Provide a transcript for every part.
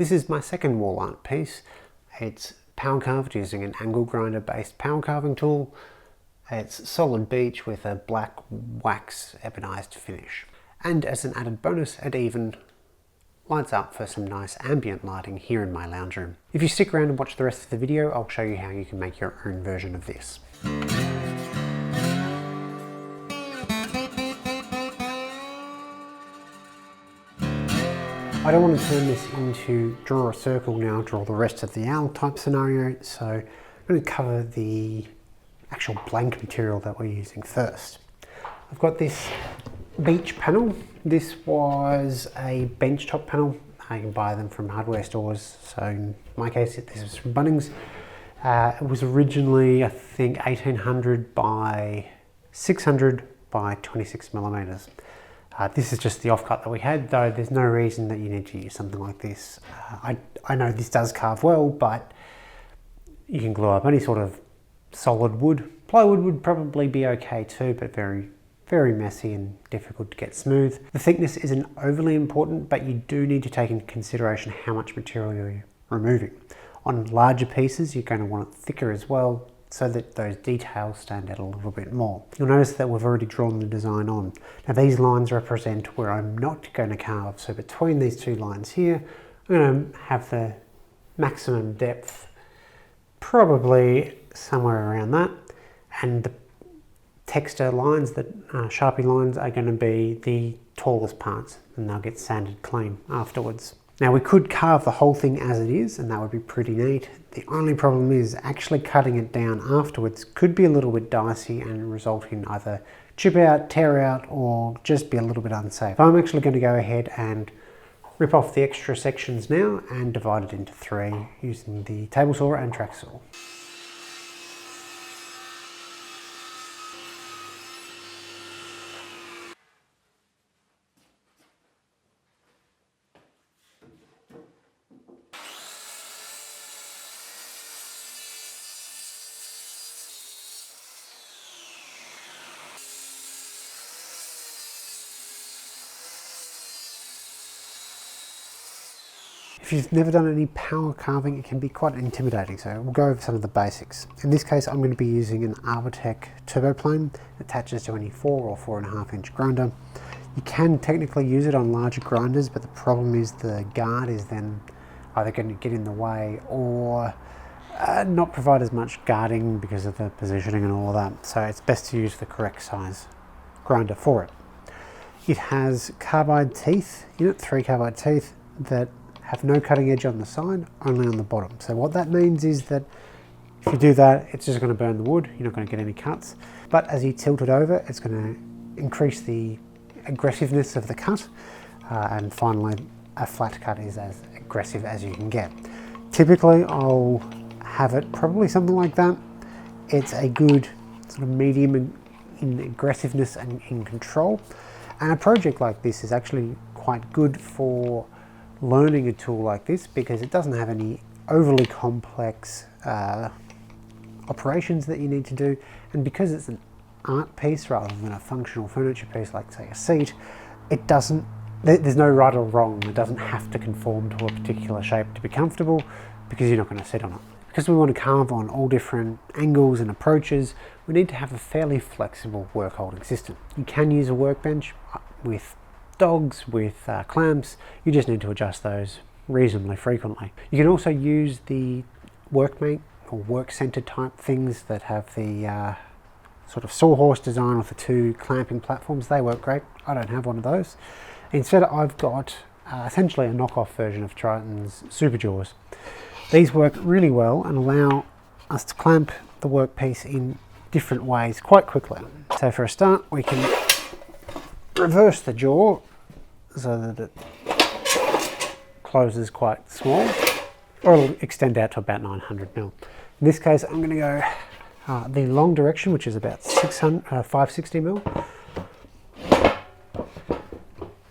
This is my second wall art piece. It's power carved using an angle grinder based power carving tool. It's solid beech with a black wax ebonized finish. And as an added bonus, it even lights up for some nice ambient lighting here in my lounge room. If you stick around and watch the rest of the video, I'll show you how you can make your own version of this. I don't want to turn this into draw a circle now, draw the rest of the owl type scenario, so I'm going to cover the actual blank material that we're using first. I've got this beech panel. This was a benchtop panel. You can buy them from hardware stores. So in my case, this was from Bunnings. It was originally, I think, 1800 by 600 by 26 millimeters. This is just the offcut that we had, though there's no reason that you need to use something like this. I know this does carve well, but you can glue up any sort of solid wood. Plywood would probably be okay too, but very messy and difficult to get smooth. The thickness isn't overly important, but you do need to take into consideration how much material you're removing. On larger pieces, you're going to want it thicker as well, so that those details stand out a little bit more. You'll notice that we've already drawn the design on. Now these lines represent where I'm not going to carve, so between these two lines here, I'm going to have the maximum depth, probably somewhere around that, and the texture lines, the Sharpie lines, are going to be the tallest parts, and they'll get sanded clean afterwards. Now we could carve the whole thing as it is, and that would be pretty neat. The only problem is actually cutting it down afterwards could be a little bit dicey and result in either chip out, tear out, or just be a little bit unsafe. I'm actually going to go ahead and rip off the extra sections now and divide it into 3 using the table saw and track saw. If you've never done any power carving, it can be quite intimidating, so we'll go over some of the basics. In this case, I'm going to be using an Arbortech turbo plane that attaches to any 4 or 4.5 inch grinder. You can technically use it on larger grinders, but the problem is the guard is then either going to get in the way or not provide as much guarding because of the positioning and all of that. So it's best to use the correct size grinder for it. It has carbide teeth in it, 3 carbide teeth that have no cutting edge on the side, only on the bottom. So what that means is that if you do that, it's just going to burn the wood, you're not going to get any cuts. But as you tilt it over, it's going to increase the aggressiveness of the cut, and finally a flat cut is as aggressive as you can get. Typically I'll have it probably something like that. It's a good sort of medium in aggressiveness and in control, and a project like this is actually quite good for learning a tool like this because it doesn't have any overly complex operations that you need to do, and because it's an art piece rather than a functional furniture piece like say a seat, it doesn't, there's no right or wrong. It doesn't have to conform to a particular shape to be comfortable because you're not going to sit on it. Because we want to carve on all different angles and approaches, we need to have a fairly flexible work holding system. You can use a workbench with dogs, with clamps. You just need to adjust those reasonably frequently. You can also use the workmate or work center type things that have the sort of sawhorse design with the 2 clamping platforms. They work great. I don't have one of those. Instead I've got essentially a knockoff version of Triton's Super Jaws. These work really well and allow us to clamp the workpiece in different ways quite quickly. So for a start, we can reverse the jaw so that it closes quite small, or it'll extend out to about 900 mil. In this case, I'm going to go the long direction, which is about 560 mil.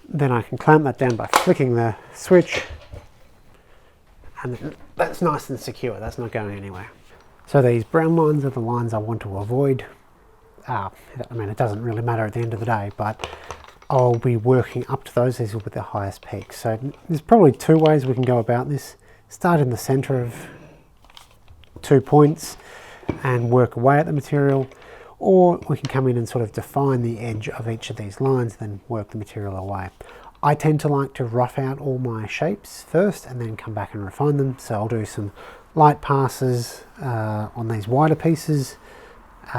Then I can clamp that down by flicking the switch, and that's nice and secure. That's not going anywhere. So these brown lines are the lines I want to avoid. I mean, it doesn't really matter at the end of the day, but I'll be working up to those. These will be the highest peaks. So there's probably two ways we can go about this. Start in the center of 2 points and work away at the material, or we can come in and sort of define the edge of each of these lines, then work the material away. I tend to like to rough out all my shapes first and then come back and refine them. So I'll do some light passes on these wider pieces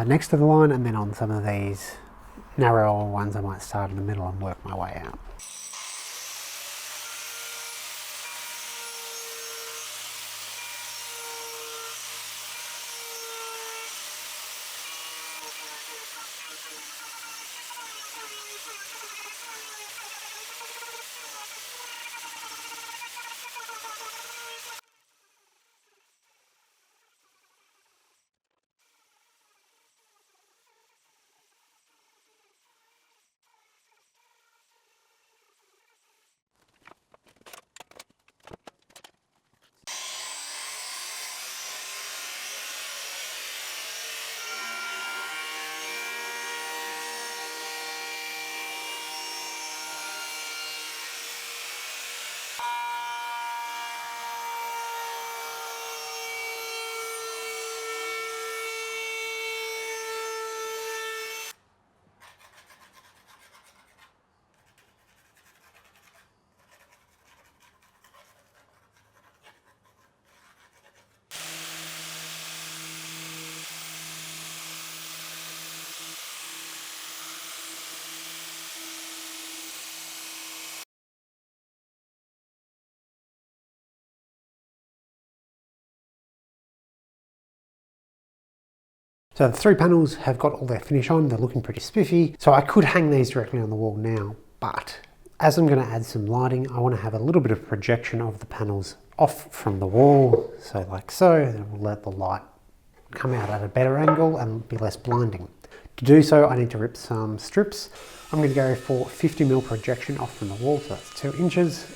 next to the line, and then on some of these narrower ones I might start in the middle and work my way out. So the 3 panels have got all their finish on, they're looking pretty spiffy. So I could hang these directly on the wall now, but as I'm going to add some lighting, I want to have a little bit of projection of the panels off from the wall. So like so, then we'll let the light come out at a better angle and be less blinding. To do so, I need to rip some strips. I'm going to go for 50mm projection off from the wall, so that's 2 inches.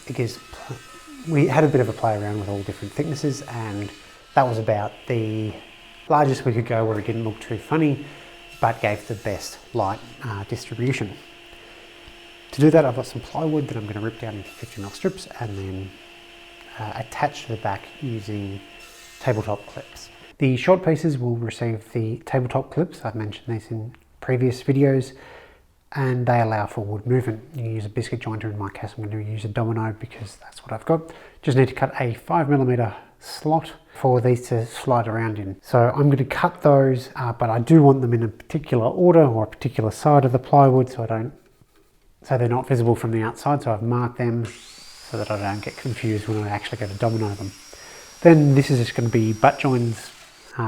We had a bit of a play around with all different thicknesses, and that was about the largest we could go where it didn't look too funny, but gave the best light distribution. To do that, I've got some plywood that I'm going to rip down into 50mm strips and then attach to the back using tabletop clips. The short pieces will receive the tabletop clips. I've mentioned these in previous videos, and they allow for wood movement. You can use a biscuit jointer. In my case, I'm going to use a domino because that's what I've got. Just need to cut a 5mm slot for these to slide around in. So I'm going to cut those, but I do want them in a particular order or a particular side of the plywood, so they're not visible from the outside. So I've marked them so that I don't get confused when I actually go to domino them. Then this is just going to be butt joins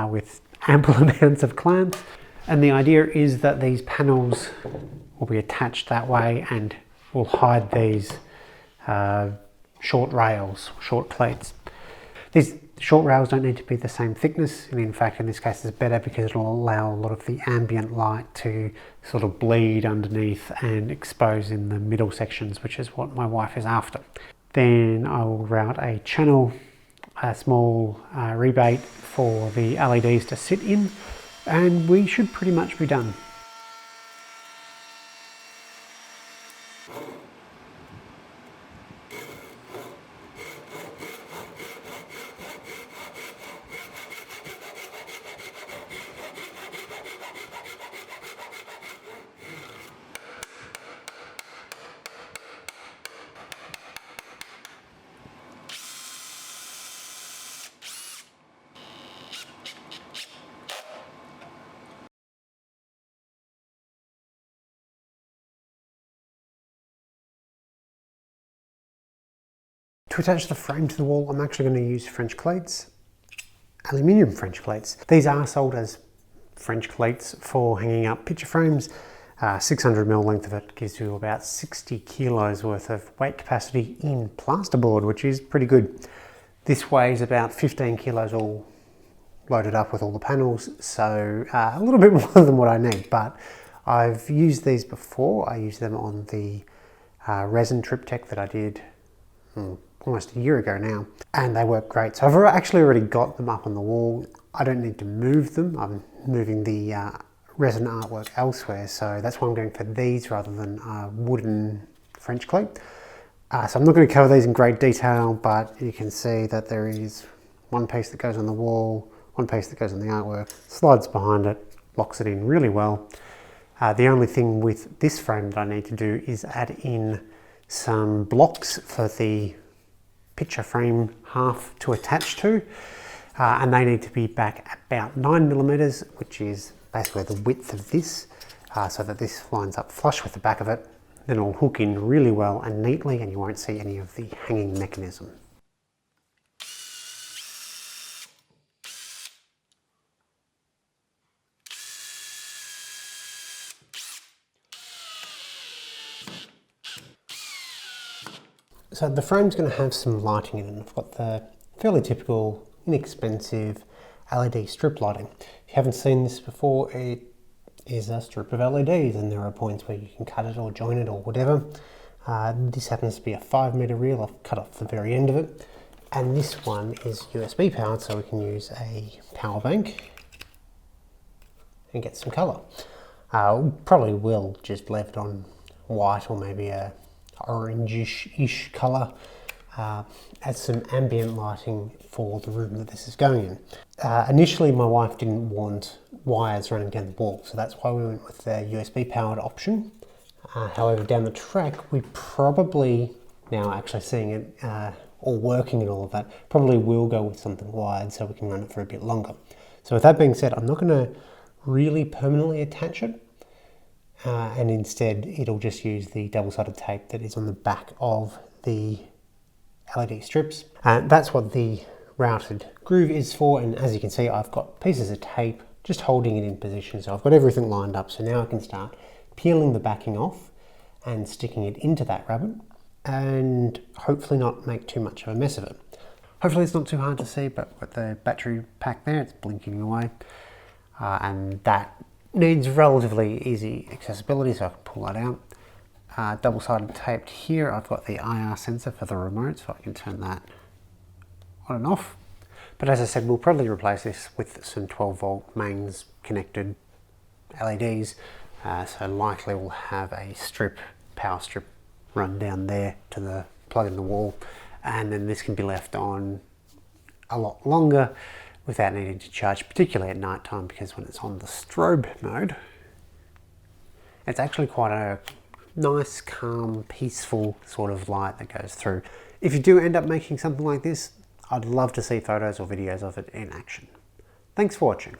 with ample amounts of clamps, and the idea is that these panels will be attached that way and will hide these short rails, short plates. These short rails don't need to be the same thickness, and in fact in this case it's better because it'll allow a lot of the ambient light to sort of bleed underneath and expose in the middle sections, which is what my wife is after. Then I will route a channel, a small rebate for the LEDs to sit in, and we should pretty much be done. To attach the frame to the wall, I'm actually going to use French cleats, aluminium French cleats. These are sold as French cleats for hanging up picture frames. 600mm length of it gives you about 60 kilos worth of weight capacity in plasterboard, which is pretty good. This weighs about 15 kilos all loaded up with all the panels, so a little bit more than what I need, but I've used these before. I used them on the resin triptych that I did almost a year ago now, and they work great. So I've actually already got them up on the wall. I don't need to move them. I'm moving the resin artwork elsewhere, so that's why I'm going for these rather than wooden French clay. So I'm not going to cover these in great detail, but you can see that there is one piece that goes on the wall, one piece that goes on the artwork, slides behind it, locks it in really well. The only thing with this frame that I need to do is add in some blocks for the picture frame half to attach to, and they need to be back about 9mm, which is basically the width of this, so that this lines up flush with the back of it. Then it'll hook in really well and neatly, and you won't see any of the hanging mechanism. So the frame's going to have some lighting in it. I've got the fairly typical, inexpensive LED strip lighting. If you haven't seen this before, it is a strip of LEDs, and there are points where you can cut it or join it or whatever. This happens to be a 5 meter reel. I've cut off the very end of it. And this one is USB powered, so we can use a power bank and get some colour. Probably will just leave it on white or maybe a orangish-ish colour, add some ambient lighting for the room that this is going in. Initially my wife didn't want wires running down the wall, so that's why we went with the USB powered option. However, down the track we probably, now actually seeing it all working and all of that, probably will go with something wired so we can run it for a bit longer. So with that being said, I'm not going to really permanently attach it. And instead it'll just use the double-sided tape that is on the back of the LED strips. That's what the routed groove is for, and as you can see I've got pieces of tape just holding it in position, so I've got everything lined up. So now I can start peeling the backing off and sticking it into that rabbet, and hopefully not make too much of a mess of it. Hopefully it's not too hard to see, but with the battery pack there, it's blinking away, and that needs relatively easy accessibility, so I can pull that out. Double-sided taped here, I've got the IR sensor for the remote, so I can turn that on and off. But as I said, we'll probably replace this with some 12-volt mains connected LEDs, so likely we'll have a power strip run down there to the plug in the wall, and then this can be left on a lot longer without needing to charge, particularly at night time, because when it's on the strobe mode, it's actually quite a nice, calm, peaceful sort of light that goes through. If you do end up making something like this, I'd love to see photos or videos of it in action. Thanks for watching.